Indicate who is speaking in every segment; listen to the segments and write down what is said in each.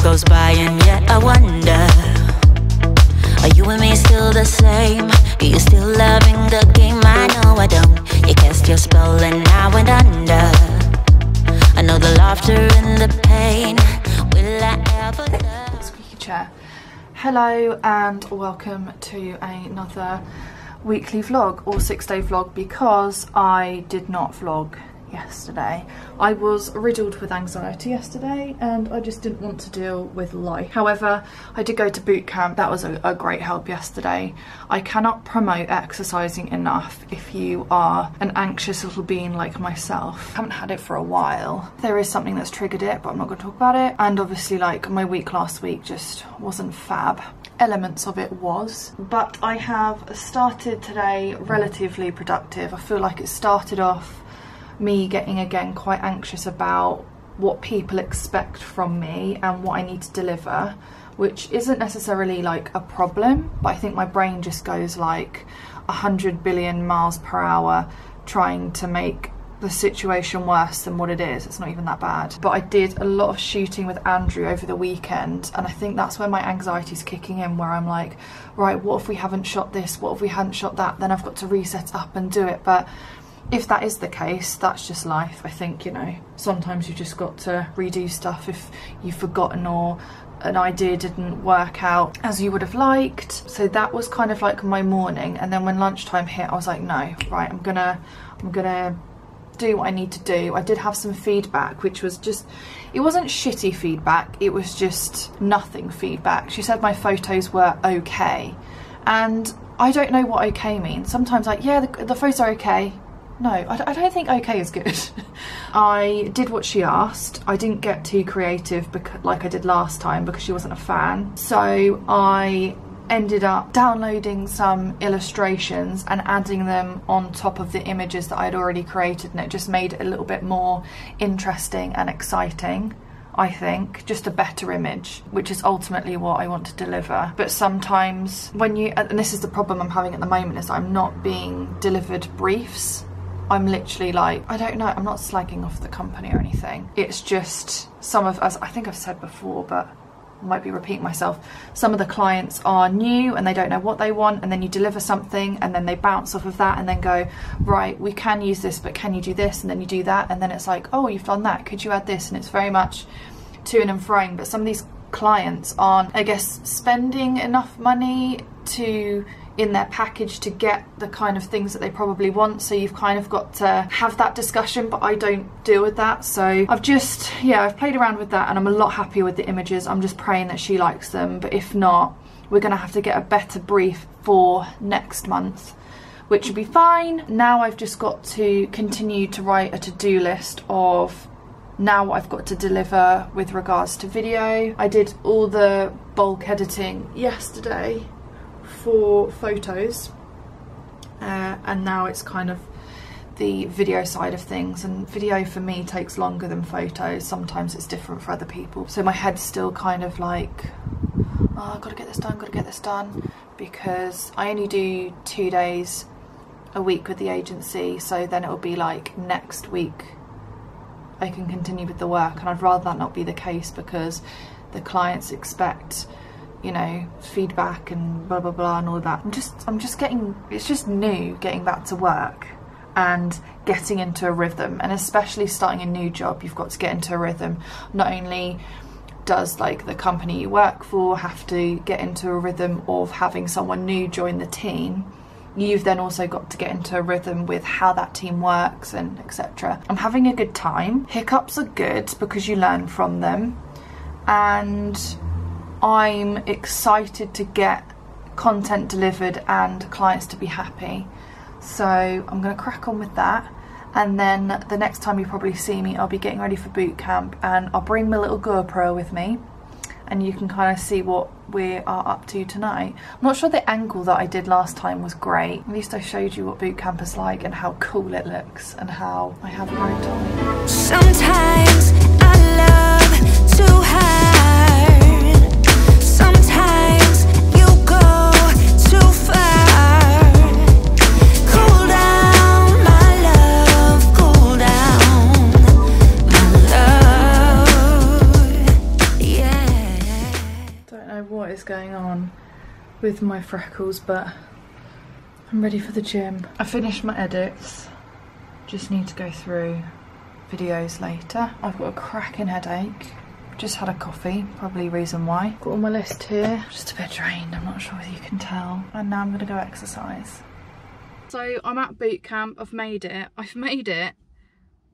Speaker 1: goes by and yet I wonder, are you and me still the same? Are you still loving the game? I know I don't. You cast your spell and I went under. I know the laughter and the pain. Will I ever love?
Speaker 2: Squeaky chair. Hello and welcome to another weekly vlog or 6-day vlog, because I did not vlog yesterday. I was riddled with anxiety yesterday and I just didn't want to deal with life. However, I did go to boot camp. That was a great help yesterday. I cannot promote exercising enough if you are an anxious little being like myself. I haven't had it for a while. There is something that's triggered it, but I'm not going to talk about it. And obviously, like, my week last week just wasn't fab. Elements of it was, but I have started today relatively productive. I feel like it started off me getting again quite anxious about what people expect from me and what I need to deliver, which isn't necessarily like a problem, but I think my brain just goes like 100 billion miles per hour trying to make the situation worse than what it is. It's not even that bad. But I did a lot of shooting with Andrew over the weekend, and I think that's where my anxiety's kicking in, where I'm like, right, what if we haven't shot this? What if we hadn't shot that? Then I've got to reset up and do it. But if that is the case, that's just life. I think, you know, sometimes you just got to redo stuff if you've forgotten or an idea didn't work out as you would have liked. So that was kind of like my morning, and then when lunchtime hit, I was like, no, right, I'm gonna do what I need to do. I did have some feedback, which was just, it wasn't shitty feedback, it was just nothing feedback. She said my photos were okay, and I don't know what okay means. Sometimes like, yeah, the photos are okay. No, I don't think okay is good. I did what she asked. I didn't get too creative like I did last time because she wasn't a fan. So I ended up downloading some illustrations and adding them on top of the images that I'd already created, and it just made it a little bit more interesting and exciting. I think just a better image, which is ultimately what I want to deliver. But sometimes when you, and this is the problem I'm having at the moment, is I'm not being delivered briefs. I'm literally like, I don't know, I'm not slagging off the company or anything. It's just some of, as I think I've said before, but I might be repeating myself, some of the clients are new and they don't know what they want, and then you deliver something and then they bounce off of that and then go, right, we can use this, but can you do this? And then you do that, and then it's like, oh, you've done that, could you add this? And it's very much to and froing. But some of these clients aren't, I guess, spending enough money in their package to get the kind of things that they probably want, so you've kind of got to have that discussion, but I don't deal with that. So I've just, yeah, I've played around with that and I'm a lot happier with the images. I'm just praying that she likes them, but if not, we're gonna have to get a better brief for next month, which will be fine. Now I've just got to continue to write a to-do list of now what I've got to deliver with regards to video. I did all the bulk editing yesterday for photos, and now it's kind of the video side of things, and video for me takes longer than photos. Sometimes it's different for other people, so my head's still kind of like, oh, I've got to get this done, because I only do 2 days a week with the agency, so then it'll be like next week I can continue with the work, and I'd rather that not be the case, because the clients expect, you know, feedback and blah blah blah and all that. I'm just getting, it's just new getting back to work and getting into a rhythm, and especially starting a new job, you've got to get into a rhythm. Not only does like the company you work for have to get into a rhythm of having someone new join the team, you've then also got to get into a rhythm with how that team works and etc. I'm having a good time. Hiccups are good because you learn from them, and I'm excited to get content delivered and clients to be happy. So I'm going to crack on with that, and then the next time you probably see me, I'll be getting ready for boot camp, and I'll bring my little GoPro with me, and you can kind of see what we are up to tonight. I'm not sure the angle that I did last time was great. At least I showed you what boot camp is like and how cool it looks and how I have a great time.
Speaker 1: Sometimes I love to hide. Sometimes you go too far. Cool down, my love, cool down, my love, yeah.
Speaker 2: what is going on with my freckles, but I'm ready for the gym. I finished my edits, just need to go through videos later. I've got a cracking headache, just had a coffee, probably reason why. Got on my list here, just a bit drained, I'm not sure whether you can tell. And now I'm gonna go exercise. So I'm at boot camp, I've made it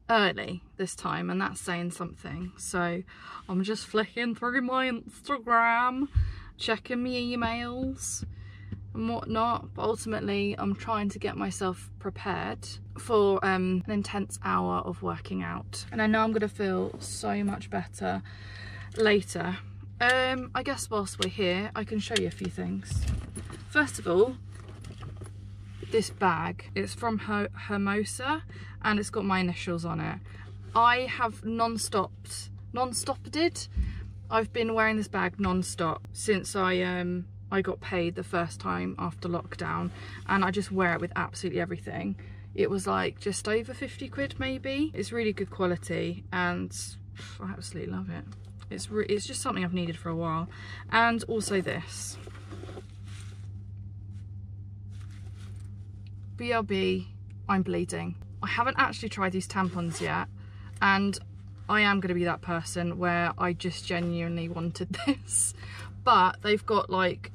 Speaker 2: early this time, and that's saying something. So I'm just flicking through my Instagram, checking my emails and whatnot, but ultimately I'm trying to get myself prepared for an intense hour of working out, and I know I'm gonna feel so much better later. I guess whilst we're here I can show you a few things. First of all, this bag, it's from Hermosa and it's got my initials on it. I have non-stopped. I've been wearing this bag non-stop since I got paid the first time after lockdown, and I just wear it with absolutely everything. It was like just over 50 quid maybe. It's really good quality and I absolutely love it. It's just something I've needed for a while. And also this. BRB, I'm bleeding. I haven't actually tried these tampons yet, and I am going to be that person where I just genuinely wanted this. But they've got like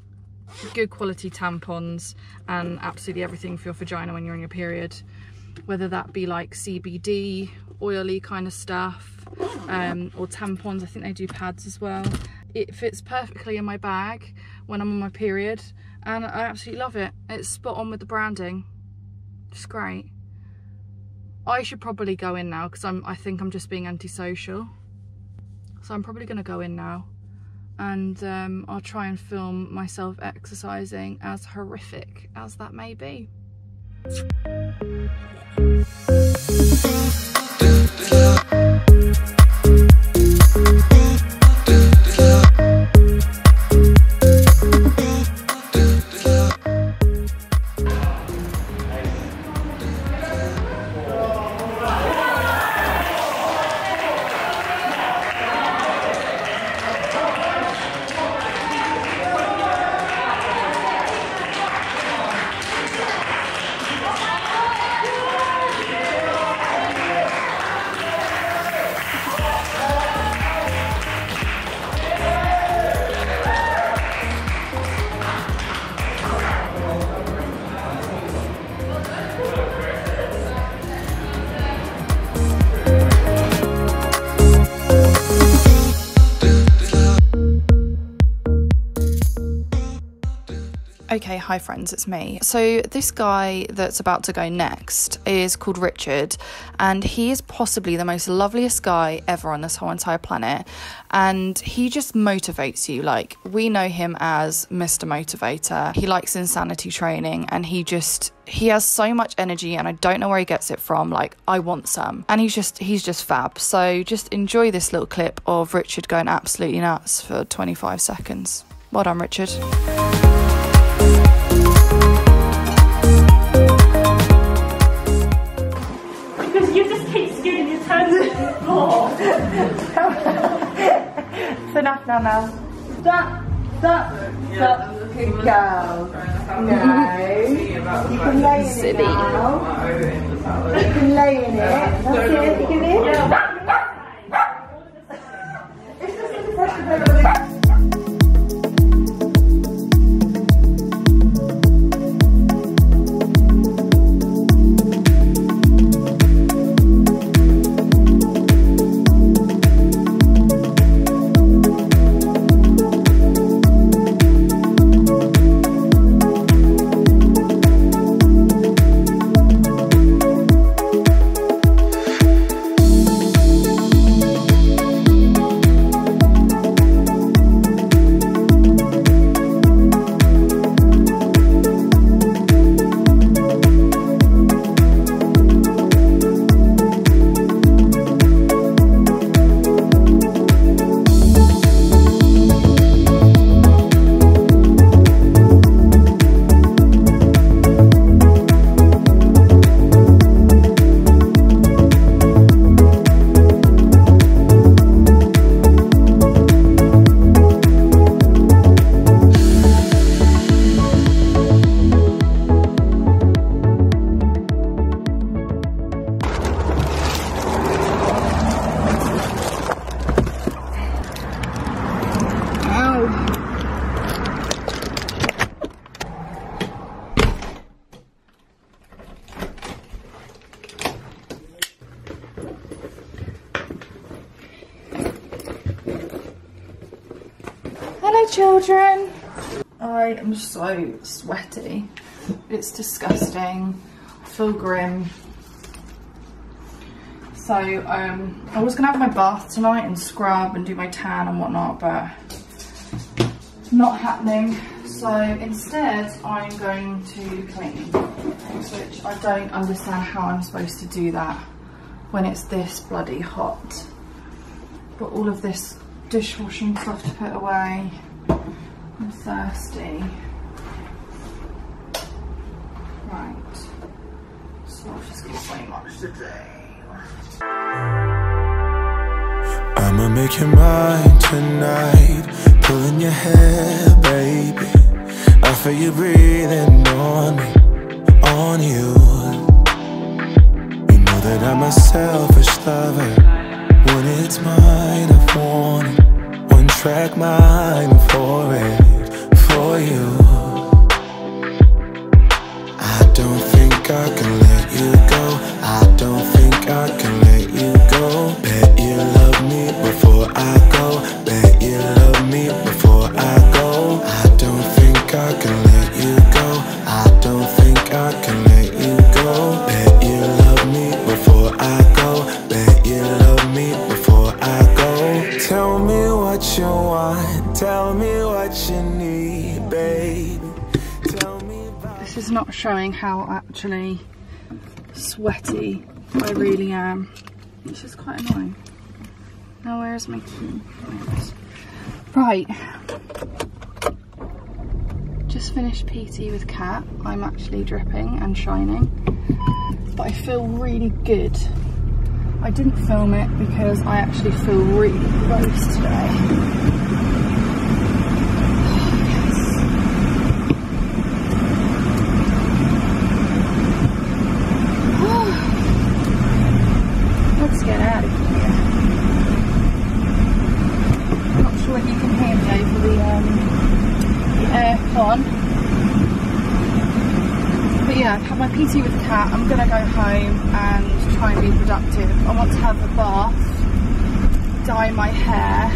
Speaker 2: good quality tampons and absolutely everything for your vagina when you're on your period, whether that be like CBD, oily kind of stuff, or tampons. I think they do pads as well. It fits perfectly in my bag when I'm on my period, and I absolutely love it. It's spot on with the branding. It's great. I should probably go in now because I think I'm just being antisocial. So I'm probably going to go in now, and I'll try and film myself exercising, as horrific as that may be. Okay, hi friends, it's me. So this guy that's about to go next is called Richard, and he is possibly the most loveliest guy ever on this whole entire planet, and he just motivates you. Like, we know him as Mr. Motivator. He likes insanity training, and he has so much energy, and I don't know where he gets it from. Like, I want some. And he's just fab. So just enjoy this little clip of Richard going absolutely nuts for 25 seconds. Well done, Richard.
Speaker 3: Because you just keep skewing your toes to the floor.
Speaker 2: It's enough now. Stop. Good girl. No. You can lay in it now. You can lay in it. That's it. You can lay in it. It's just a question of Hi children! I am so sweaty. It's disgusting. I feel grim. So I was gonna have my bath tonight and scrub and do my tan and whatnot, but not happening. So instead I'm going to clean, which I don't understand how I'm supposed to do that when it's this bloody hot. Got all of this dishwashing stuff to put away. I'm thirsty. Right, so I've just got so much to do.
Speaker 4: I'ma make you mine tonight, pulling your hair, baby. I feel you breathing on me, on you. You know that I'm a selfish lover. When it's mine, I want it. One track mind for it, for you. I don't think I can let you go. I don't think I can let you go. Bet you love me before I go. Bet you love me before I go. I don't think I can let you go. I don't think I can let you go. Bet you love me before I go. Bet you love me before I go. Tell me what you want. Tell me what you need, baby. Tell me about.
Speaker 2: This is not showing how actually sweaty I really am, which is quite annoying. Now where's my key? Right, just finished PT with Kat. I'm actually dripping and shining, but I feel really good. I didn't film it because I actually feel really gross today. Let's get out of here. I'm not sure if you can hear me over the aircon. But yeah, I've had my PT with Kat. I'm gonna go home and try and be productive. I want to have a bath, dye my hair.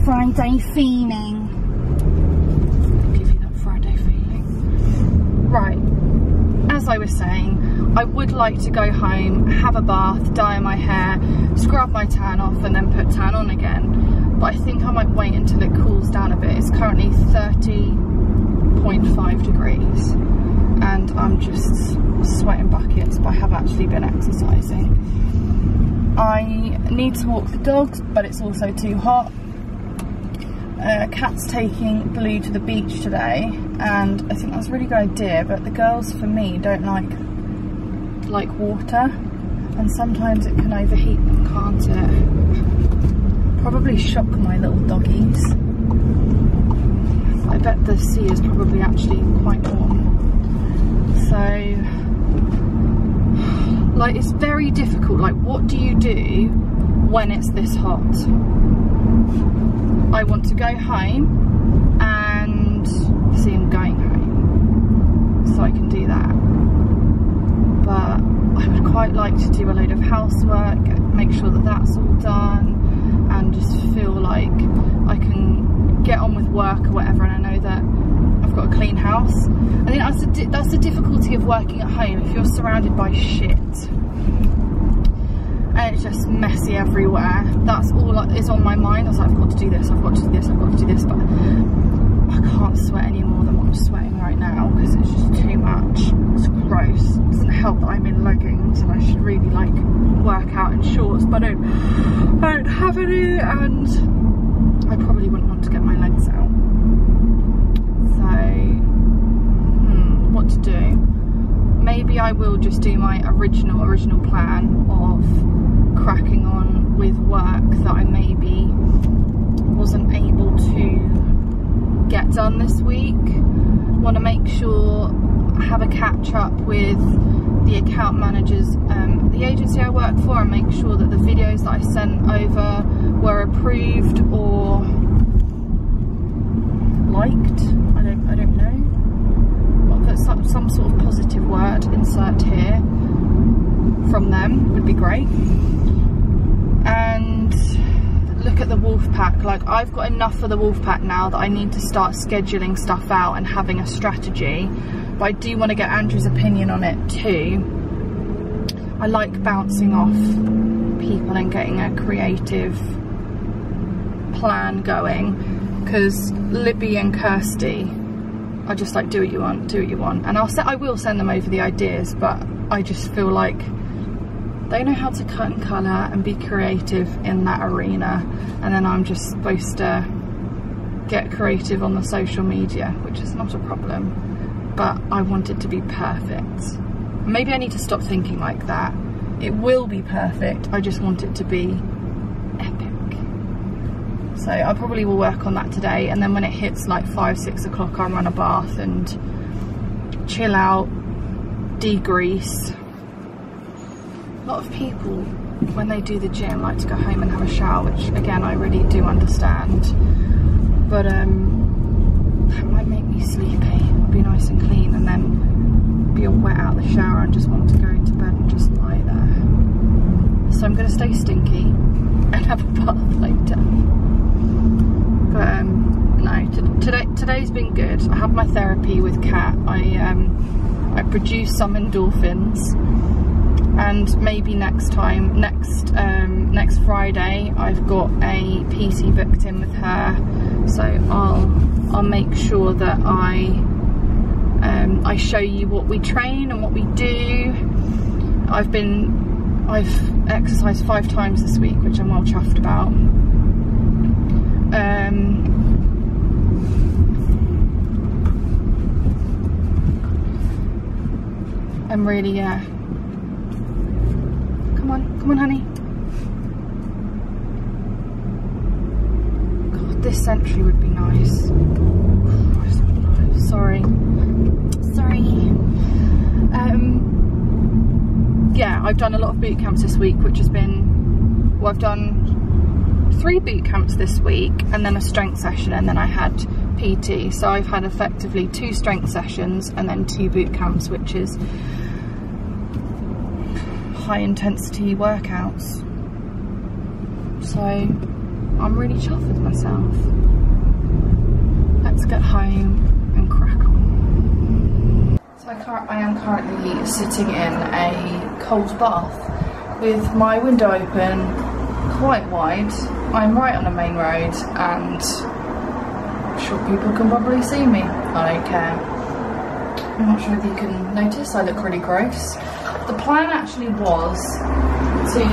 Speaker 2: Friday feeling. Give you that Friday feeling. Right, as I was saying, I would like to go home, have a bath, dye my hair, scrub my tan off and then put tan on again. But I think I might wait until it cools down a bit. It's currently 30.5 degrees and I'm just sweating buckets, but I have actually been exercising. I need to walk the dogs, but it's also too hot. Kat's taking Blue to the beach today, and I think that's a really good idea, but the girls, for me, don't like water, and sometimes it can overheat them, can't it? Probably shock my little doggies. I bet the sea is probably actually quite warm. So, like, it's very difficult. Like, what do you do when it's this hot? I want to go home and see I'm going home, so I can do that. But I would quite like to do a load of housework, make sure that that's all done, and just feel like I can get on with work or whatever, and I know that I've got a clean house. I think that's the difficulty of working at home. If you're surrounded by shit and it's just messy everywhere, that's all that is on my mind. I was like, I've got to do this, I've got to do this, I've got to do this, but I can't sweat any more than what I'm sweating right now because it's just too much. It's gross. It doesn't help that I'm in leggings and I should really like work out in shorts, but I don't have any, and I probably wouldn't want to get my legs out. So, what to do? Maybe I will just do my original plan of cracking on with work that I maybe wasn't able to get done this week. Want to make sure I have a catch up with the account managers the agency I work for and make sure that the videos that I sent over were approved or liked. I don't know. I'll put some sort of positive word insert here from them would be great. And look at the wolf pack. Like, I've got enough of the wolf pack now that I need to start scheduling stuff out and having a strategy. But I do want to get Andrew's opinion on it too. I like bouncing off people and getting a creative plan going, because Libby and Kirsty are just like, do what you want, do what you want. And I will send them over the ideas, but I just feel like they know how to cut and colour and be creative in that arena, and then I'm just supposed to get creative on the social media, which is not a problem, but I want it to be perfect. Maybe I need to stop thinking like that. It will be perfect, I just want it to be epic. So I probably will work on that today, and then when it hits like 5-6 o'clock I'll run a bath and chill out, degrease. A lot of people, when they do the gym, like to go home and have a shower, which again I really do understand, but that might make me sleepy. Be nice and clean and then be all wet out the shower and just want to go into bed and just lie there. So I'm going to stay stinky and have a bath later. But no, today's been good. I had my therapy with Kat. I produced some endorphins, and maybe next Friday I've got a PT booked in with her, so I'll make sure that I show you what we train and what we do. I've exercised 5 times this week, which I'm well chuffed about. I'm really come on honey. God, this sentry would be nice. Sorry. Yeah, I've done a lot of boot camps this week, which has been, well, I've done 3 boot camps this week and then a strength session, and then I had PT, so I've had effectively 2 strength sessions and then 2 boot camps, which is high intensity workouts. So I'm really chuffed with myself. Let's get home and crack on. So I am currently sitting in a cold bath with my window open quite wide. I'm right on a main road and I'm sure people can probably see me. I don't care. I'm not sure if you can notice, I look really gross. The plan actually was to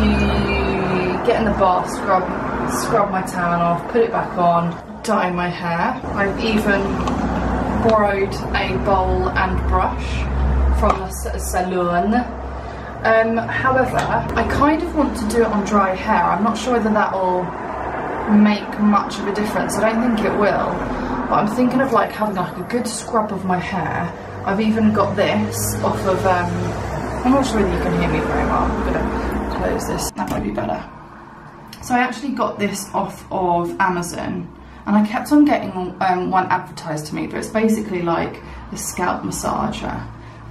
Speaker 2: get in the bath, scrub my tan off, put it back on, dye my hair. I've even borrowed a bowl and brush from the salon. However, I kind of want to do it on dry hair. I'm not sure whether that will make much of a difference. I don't think it will, but I'm thinking of like having like a good scrub of my hair. I've even got this off of, I'm not sure whether you can hear me very well. I'm gonna close this, that might be better. So I actually got this off of Amazon, and I kept on getting one advertised to me, but it's basically like a scalp massager.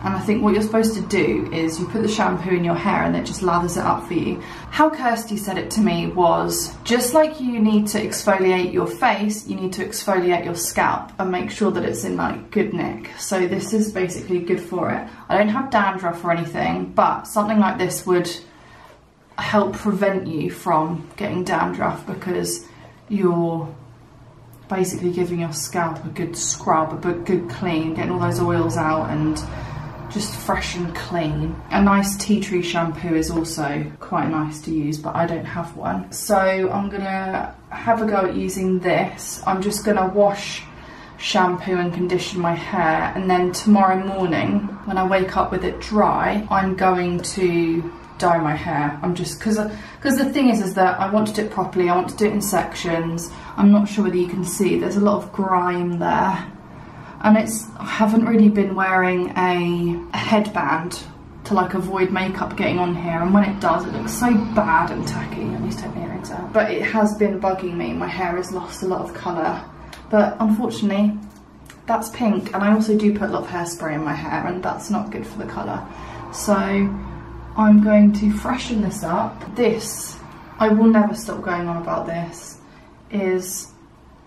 Speaker 2: And I think what you're supposed to do is you put the shampoo in your hair and it just lathers it up for you. How Kirsty said it to me was, just like you need to exfoliate your face, you need to exfoliate your scalp and make sure that it's in like good nick. So this is basically good for it. I don't have dandruff or anything, but something like this would help prevent you from getting dandruff, because you're basically giving your scalp a good scrub, a good clean, getting all those oils out and just fresh and clean. A nice tea tree shampoo is also quite nice to use, but I don't have one. So I'm gonna have a go at using this. I'm just gonna wash, shampoo and condition my hair, and then tomorrow morning when I wake up with it dry, I'm going to dye my hair. I'm just, because the thing is that I want to do it properly. I want to do it in sections. I'm not sure whether you can see, there's a lot of grime there. And I haven't really been wearing a headband to like avoid makeup getting on here, and when it does it looks so bad and tacky. I need to take my earrings out. But it has been bugging me. My hair has lost a lot of colour, but unfortunately that's pink, and I also do put a lot of hairspray in my hair, and that's not good for the colour. So I'm going to freshen this up. This, I will never stop going on about this, is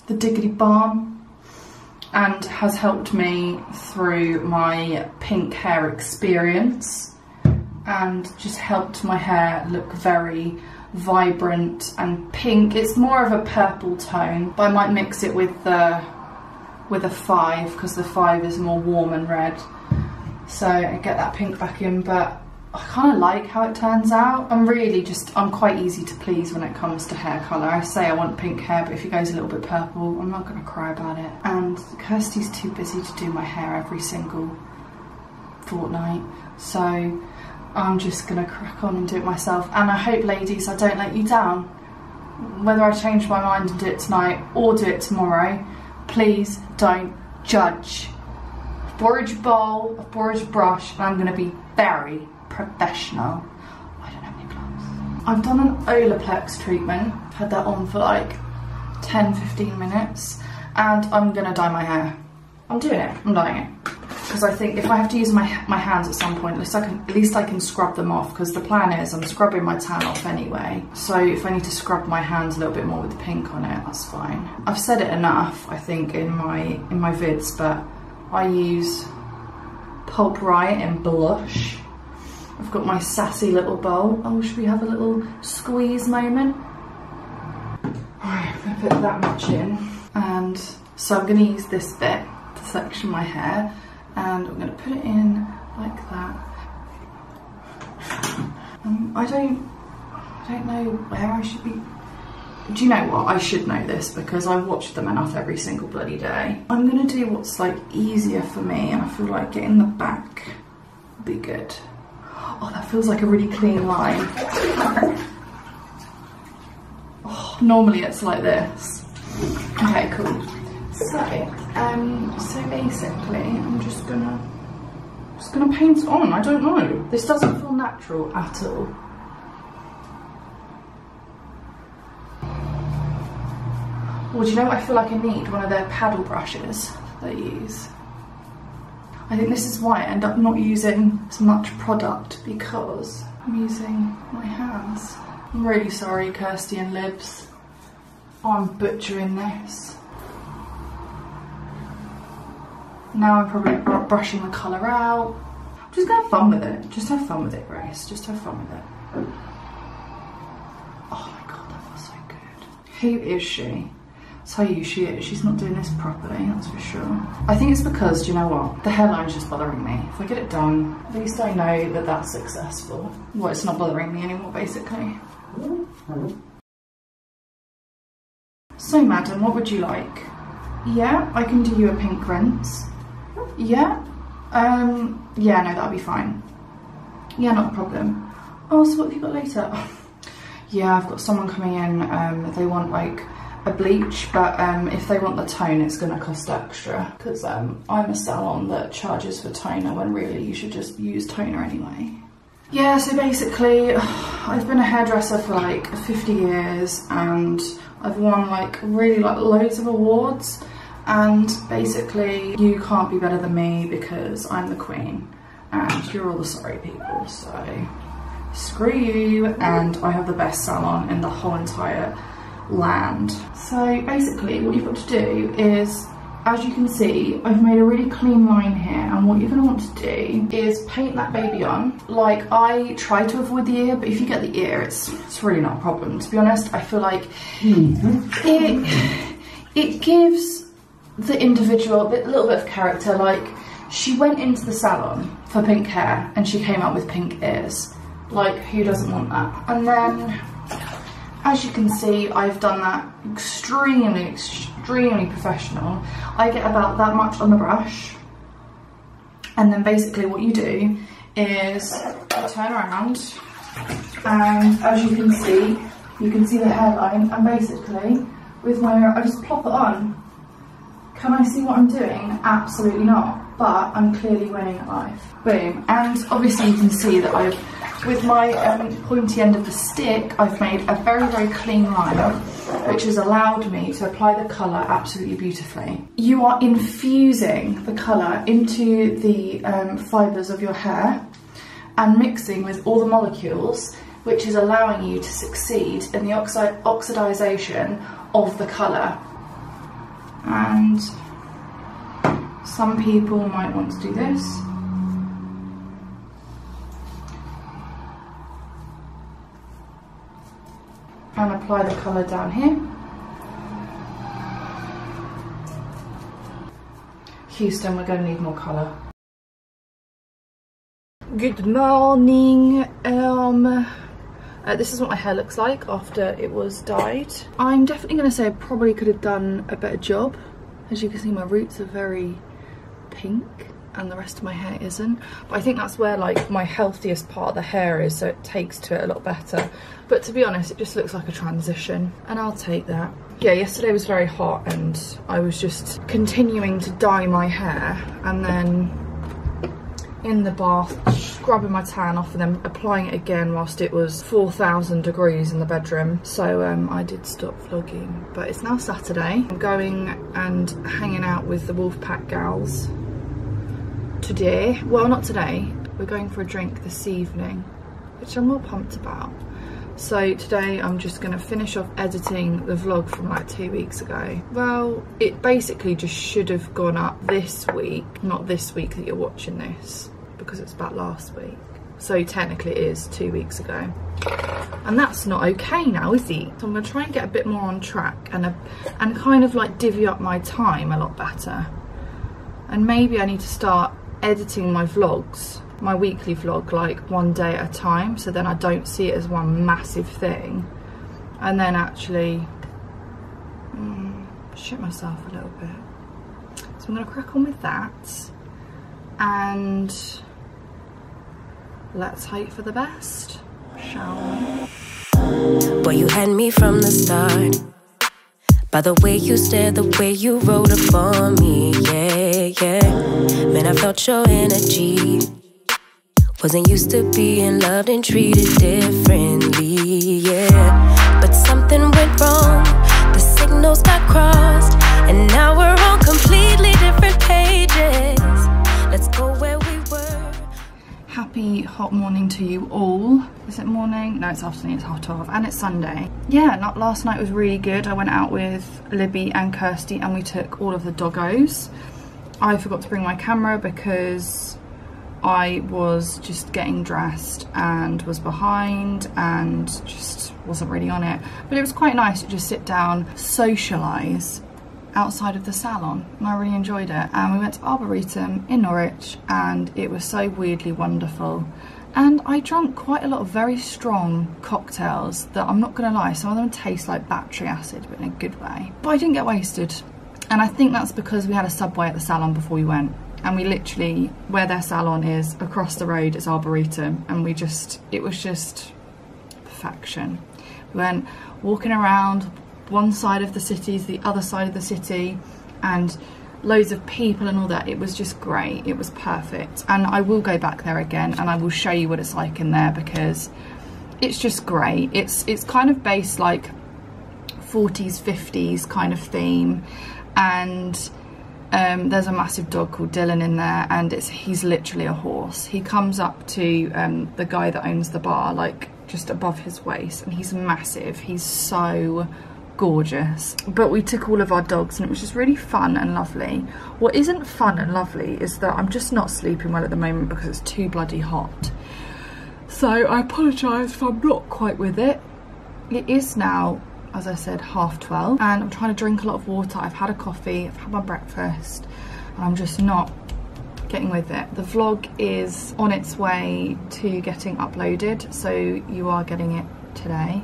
Speaker 2: the Diggity Balm, and has helped me through my pink hair experience and just helped my hair look very vibrant and pink. It's more of a purple tone, but I might mix it with a 5 because the 5 is more warm and red, so I get that pink back in. But I kind of like how it turns out. I'm quite easy to please when it comes to hair colour. I say I want pink hair, but if it goes a little bit purple, I'm not going to cry about it. And Kirsty's too busy to do my hair every single fortnight, so I'm just going to crack on and do it myself. And I hope, ladies, I don't let you down. Whether I change my mind and do it tonight or do it tomorrow, please don't judge. I've borrowed your bowl, I've borrowed your brush, and I'm going to be very professional. I don't have any gloves. I've done an Olaplex treatment. I've had that on for like 10-15 minutes, and I'm going to dye my hair. I'm doing it. I'm dyeing it. Because I think if I have to use my hands at some point, at least I can scrub them off, because the plan is I'm scrubbing my tan off anyway. So if I need to scrub my hands a little bit more with the pink on it, that's fine. I've said it enough, I think, in my vids, but I use Pulp Riot in blush. I've got my sassy little bowl. Oh, should we have a little squeeze moment? Alright, I'm gonna put that much in. And so I'm gonna use this bit to section my hair, and I'm gonna put it in like that. I don't know where I should be. Do you know what? I should know this because I watch them enough every single bloody day. I'm gonna do what's like easier for me, and I feel like getting the back would be good. Oh, that feels like a really clean line. Oh, normally it's like this. Okay, cool. So basically, I'm just gonna paint it on. I don't know. This doesn't feel natural at all. Well, do you know what I feel like I need? One of their paddle brushes they use. I think this is why I end up not using as much product, because I'm using my hands. I'm really sorry, Kirsty and Libs. I'm butchering this. Now I'm probably brushing the colour out. I'm just gonna have fun with it. Just have fun with it, Grace. Just have fun with it. Oh my god, that feels so good. Who is she? I'll tell you who she is. She's not doing this properly, that's for sure. I think it's because, do you know what? The hairline's just bothering me. If I get it done, at least I know that that's successful. Well, it's not bothering me anymore, basically. So, madam, what would you like? Yeah, I can do you a pink rinse. Yeah? Yeah, no, that'll be fine. Yeah, not a problem. Oh, so what have you got later? Oh, yeah, I've got someone coming in, they want like a bleach, but if they want the tone, it's gonna cost extra, because I'm a salon that charges for toner when really you should just use toner anyway. Yeah, so basically, I've been a hairdresser for like 50 years, and I've won like really like loads of awards, and basically you can't be better than me because I'm the queen and you're all the sorry people, so screw you, and I have the best salon in the whole entire land. So basically what you've got to do is, as you can see, I've made a really clean line here, and what you're going to want to do is paint that baby on. Like, I try to avoid the ear, but if you get the ear, it's really not a problem. To be honest, I feel like it gives the individual a little bit of character. Like, she went into the salon for pink hair and she came out with pink ears. Like, who doesn't want that? And then, as you can see, I've done that extremely professional. I get about that much on the brush, and then basically what you do is you turn around, and as you can see the hairline, and basically with my mirror I just plop it on. Can I see what I'm doing? Absolutely not. but I'm clearly winning at life. Boom. And obviously you can see that with my pointy end of the stick, I've made a very, very clean line, which has allowed me to apply the colour absolutely beautifully. You are infusing the colour into the fibres of your hair and mixing with all the molecules, which is allowing you to succeed in the oxidisation of the colour. And some people might want to do this. And apply the colour down here. Houston, we're going to need more colour. Good morning. This is what my hair looks like after it was dyed. I'm definitely going to say I probably could have done a better job. As you can see, my roots are very pink and the rest of my hair isn't, but I think that's where like my healthiest part of the hair is, so it takes to it a lot better. But to be honest, it just looks like a transition and I'll take that. Yeah, yesterday was very hot and I was just continuing to dye my hair and then in the bath scrubbing my tan off and then applying it again whilst it was 4,000 degrees in the bedroom. So I did stop vlogging, but it's now Saturday. I'm going and hanging out with the Wolfpack gals today. Well, not today, we're going for a drink this evening, which I'm more pumped about. So today I'm just going to finish off editing the vlog from like 2 weeks ago. Well, it basically just should have gone up this week, not this week that you're watching this, because it's about last week. So technically it is 2 weeks ago. And that's not okay now, is it? So I'm going to try and get a bit more on track and kind of like divvy up my time a lot better. And maybe I need to start editing my vlogs, my weekly vlog, like one day at a time, so then I don't see it as one massive thing, and then actually shit myself a little bit. So I'm going to crack on with that and let's hope for the best, shall we?
Speaker 1: Boy, you had me from the start. By the way you stared, the way you wrote up on me, yeah, yeah. Man, I felt your energy. Wasn't used to being loved and treated differently, yeah. But something went wrong, the signals got crossed, and now we're on completely different pages. Let's go where we were.
Speaker 2: Happy hot morning to you all. Is it morning? No, it's afternoon, it's 12:30 and it's Sunday. Yeah, last night was really good. I went out with Libby and Kirsty and we took all of the doggos. I forgot to bring my camera because I was just getting dressed and was behind and just wasn't really on it. But it was quite nice to just sit down, socialise outside of the salon, and I really enjoyed it. And we went to Arboretum in Norwich and it was so weirdly wonderful. And I drank quite a lot of very strong cocktails that, I'm not gonna lie, some of them taste like battery acid, but in a good way. But I didn't get wasted. And I think that's because we had a Subway at the salon before we went. And we literally, where their salon is, across the road is Arboretum. And it was just perfection. We went walking around, one side of the city is the other side of the city, and loads of people and all that. It was just great. It was perfect. And I will go back there again and I will show you what it's like in there because it's just great. It's kind of based like 40s, 50s kind of theme. And there's a massive dog called Dylan in there, and he's literally a horse. He comes up to the guy that owns the bar, like just above his waist, and he's massive. He's so gorgeous. But we took all of our dogs and it was just really fun and lovely. What isn't fun and lovely is that I'm just not sleeping well at the moment because it's too bloody hot. So I apologise if I'm not quite with it. It is now, as I said, 12:30 and I'm trying to drink a lot of water. I've had a coffee, I've had my breakfast, and I'm just not getting with it. The vlog is on its way to getting uploaded, so you are getting it today.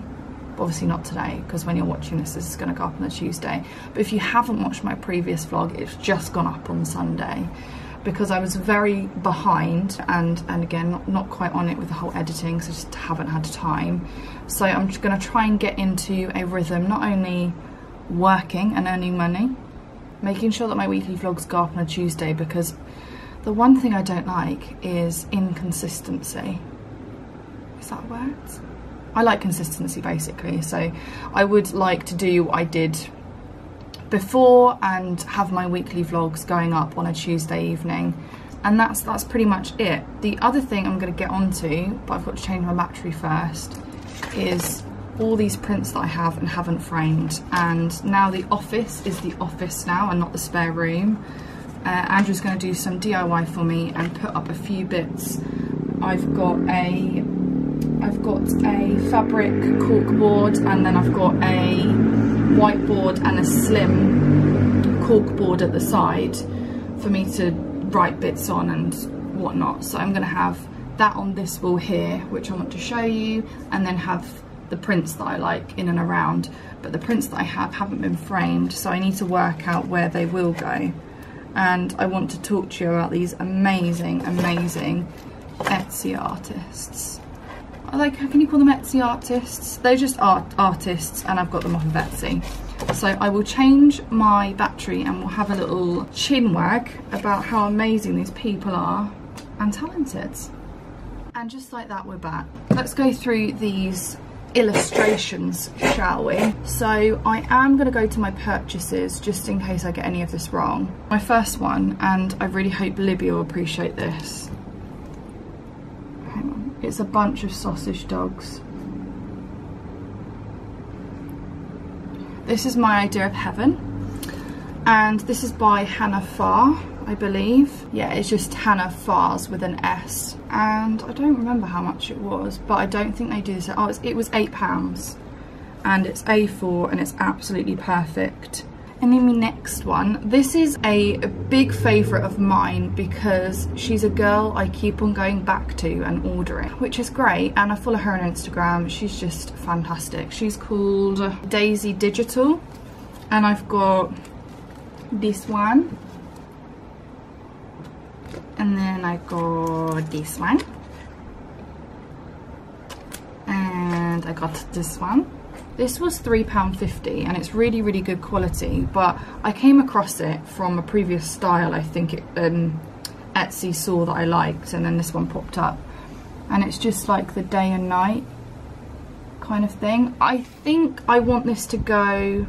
Speaker 2: Obviously not today, because when you're watching this is going to go up on a Tuesday. But if you haven't watched my previous vlog, it's just gone up on Sunday because I was very behind and again not quite on it with the whole editing, so I just haven't had time. So I'm just going to try and get into a rhythm, not only working and earning money, making sure that my weekly vlogs go up on a Tuesday, because The one thing I don't like is inconsistency. Is that a word? I like consistency basically, so I would like to do what I did before and have my weekly vlogs going up on a Tuesday evening, and that's pretty much it. The other thing I'm going to get onto, but I've got to change my battery first, is all these prints that I have and haven't framed. And now the office is the office now and not the spare room. Andrew's going to do some DIY for me and put up a few bits. I've got a fabric cork board, and then I've got a whiteboard and a slim cork board at the side for me to write bits on and whatnot. So I'm going to have that on this wall here, which I want to show you, and then have the prints that I like in and around. But the prints that I have haven't been framed, so I need to work out where they will go. And I want to talk to you about these amazing Etsy artists. Like, how can you call them Etsy artists? They're just artists, and I've got them off of Etsy. So I will change my battery and we'll have a little chin wag about how amazing these people are and talented. And just like that, we're back. Let's go through these illustrations, shall we? So I am going to go to my purchases just in case I get any of this wrong. My first one, and I really hope Libby will appreciate this. Hang on. It's a bunch of sausage dogs. This is My Idea of Heaven, and this is by Hannah Farr, I believe. Yeah, it's just Hannah Farr's with an S, and I don't remember how much it was, but I don't think they do this. Oh, it was £8, and it's A4, and it's absolutely perfect. And then my next one, this is a big favourite of mine because she's a girl I keep on going back to and ordering, which is great, and I follow her on Instagram. She's just fantastic. She's called Daisy Digital, and I've got this one, and then I got this one, and I got this one. This was £3.50, and it's really, really good quality, but I came across it from a previous style. I think Etsy saw that I liked, and then this one popped up, and it's just like the day and night kind of thing. I think I want this to go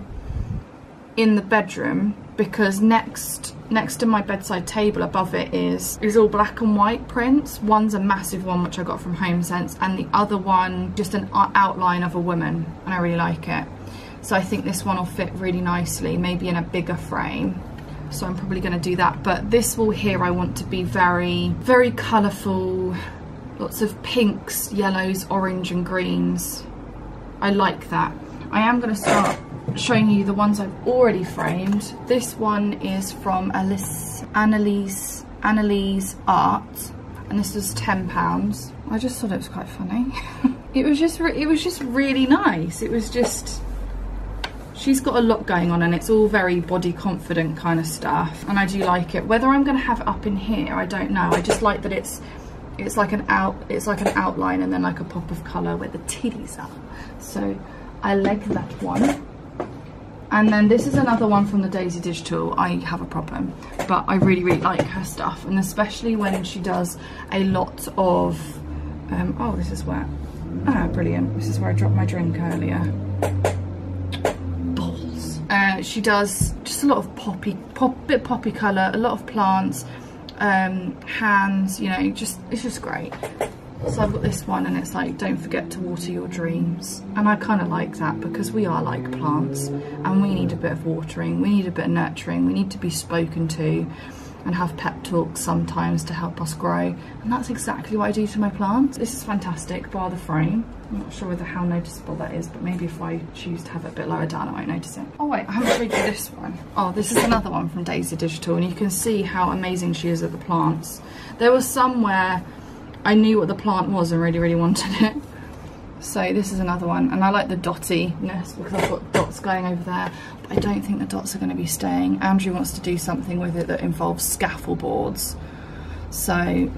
Speaker 2: in the bedroom because next to my bedside table above it is all black and white prints. One's a massive one which I got from HomeSense, and the other one just an outline of a woman, and I really like it. So I think this one will fit really nicely, maybe in a bigger frame. So I'm probably going to do that. But this wall here I want to be very, very colourful, lots of pinks, yellows, orange and greens. I like that. I am going to start showing you the ones I've already framed. This one is from Annalise Art, and this was £10. I just thought it was quite funny. it was just really nice. It was just, she's got a lot going on, and it's all very body confident kind of stuff, and I do like it. Whether I'm going to have it up in here, I don't know. I just like that it's like an outline and then like a pop of colour where the titties are. So I like that one. And then this is another one from the Daisy Digital. I have a problem, but I really, really like her stuff, and especially when she does a lot of oh, this is where, brilliant, this is where I dropped my drink earlier. Balls. She does just a lot of bit poppy colour, a lot of plants, hands, you know, it's just great. So I've got this one, and it's like, don't forget to water your dreams. And I kind of like that because we are like plants, and we need a bit of watering, we need a bit of nurturing, we need to be spoken to and have pep talks sometimes to help us grow. And that's exactly what I do to my plants. This is fantastic, bar the frame. I'm not sure how noticeable that is, but maybe if I choose to have it a bit lower down, I won't notice it. Oh wait, I haven't showed you this one. Oh, this is another one from Daisy Digital, and you can see how amazing she is at the plants. There was some where I knew what the plant was and really, really wanted it. So this is another one, and I like the dottiness because I've got dots going over there, but I don't think the dots are going to be staying. Andrew wants to do something with it that involves scaffold boards, so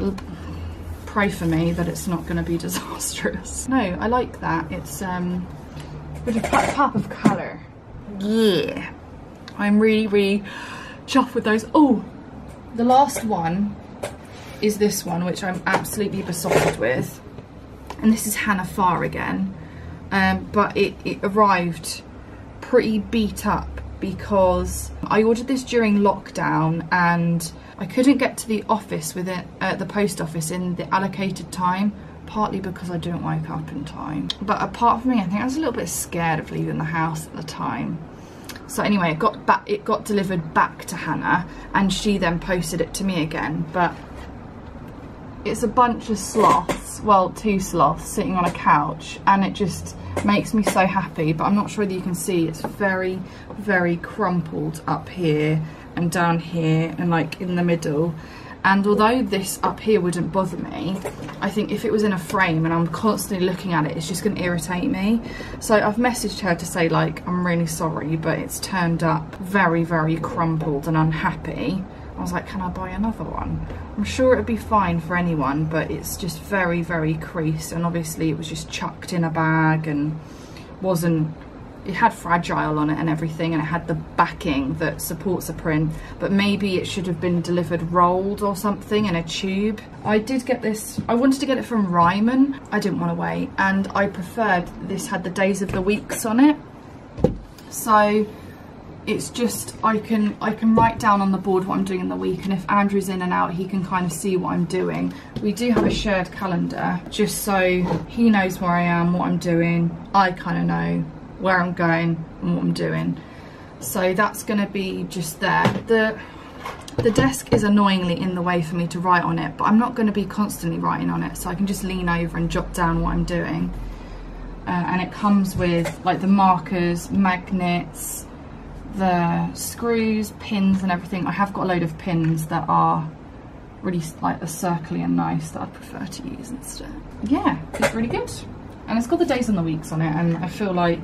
Speaker 2: pray for me that it's not going to be disastrous. No, I like that. It's with a pop of colour. Yeah, I'm really, really chuffed with those. Oh, the last one is this one, which I'm absolutely besotted with. And this is Hannah Farr again. But it arrived pretty beat up because I ordered this during lockdown and I couldn't get to the office with it at the post office in the allocated time, partly because I didn't wake up in time. But apart from me, I think I was a little bit scared of leaving the house at the time. So anyway, it got delivered back to Hannah and she then posted it to me again. But it's a bunch of sloths, well, 2 sloths sitting on a couch, and it just makes me so happy. But I'm not sure whether you can see, it's very, very crumpled up here and down here and like in the middle. And although this up here wouldn't bother me, I think if it was in a frame and I'm constantly looking at it, it's just going to irritate me. So I've messaged her to say, like, I'm really sorry, but it's turned up very, very crumpled and unhappy. I was like, can I buy another one? I'm sure it'd be fine for anyone, but it's just very, very creased. And obviously it was just chucked in a bag and wasn't, it had fragile on it and everything, and it had the backing that supports a print, but maybe it should have been delivered rolled or something in a tube. I did get this, I wanted to get it from Ryman. I didn't want to wait, and I preferred this had the days of the weeks on it. So it's just, I can write down on the board what I'm doing in the week, and if Andrew's in and out, he can kind of see what I'm doing. We do have a shared calendar, just so he knows where I am, what I'm doing. I kind of know where I'm going and what I'm doing. So that's going to be just there. The desk is annoyingly in the way for me to write on it, but I'm not going to be constantly writing on it, so I can just lean over and jot down what I'm doing. And it comes with like the markers, magnets, the screws, pins and everything. I have got a load of pins that are really like a circly and nice that I prefer to use instead. Yeah, it's really good. And it's got the days and the weeks on it, and I feel like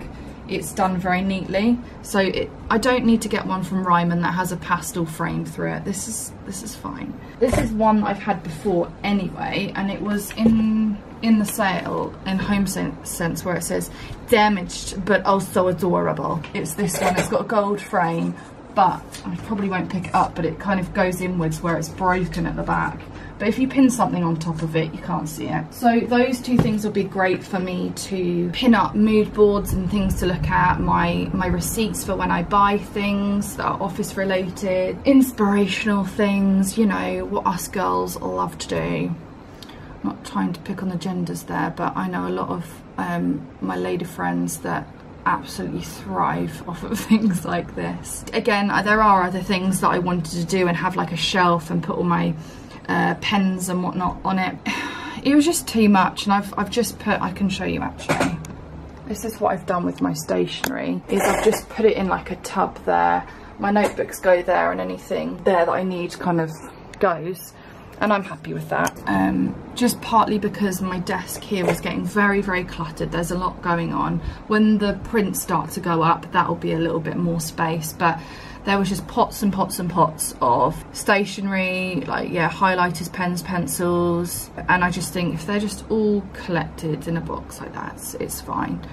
Speaker 2: it's done very neatly. So I don't need to get one from Ryman that has a pastel frame through it. This is fine. This is one I've had before anyway, and it was in the sale in Home Sense where it says damaged but also adorable. It's this one. It's got a gold frame, but I probably won't pick it up, but it kind of goes inwards where it's broken at the back. But if you pin something on top of it, you can't see it. So those 2 things will be great for me to pin up mood boards and things to look at, my receipts for when I buy things that are office related, inspirational things, you know, what us girls love to do. I'm not trying to pick on the genders there, but I know a lot of my lady friends that absolutely thrive off of things like this. Again, there are other things that I wanted to do and have like a shelf and put all my pens and whatnot on it. It was just too much, and I've just put, I can show you actually. This is what I've done with my stationery, is I've just put it in like a tub there. My notebooks go there, and anything there that I need kind of goes, and I'm happy with that. Just partly because my desk here was getting very, very cluttered. There's a lot going on. When the prints start to go up, that'll be a little bit more space, but there was just pots and pots and pots of stationery, like, yeah, highlighters, pens, pencils, and I just think if they're just all collected in a box like that, it's fine.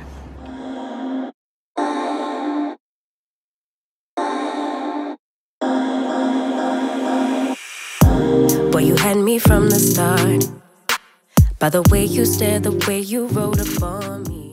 Speaker 1: Boy, you had me from the start, by the way you stared, the way you wrote upon me.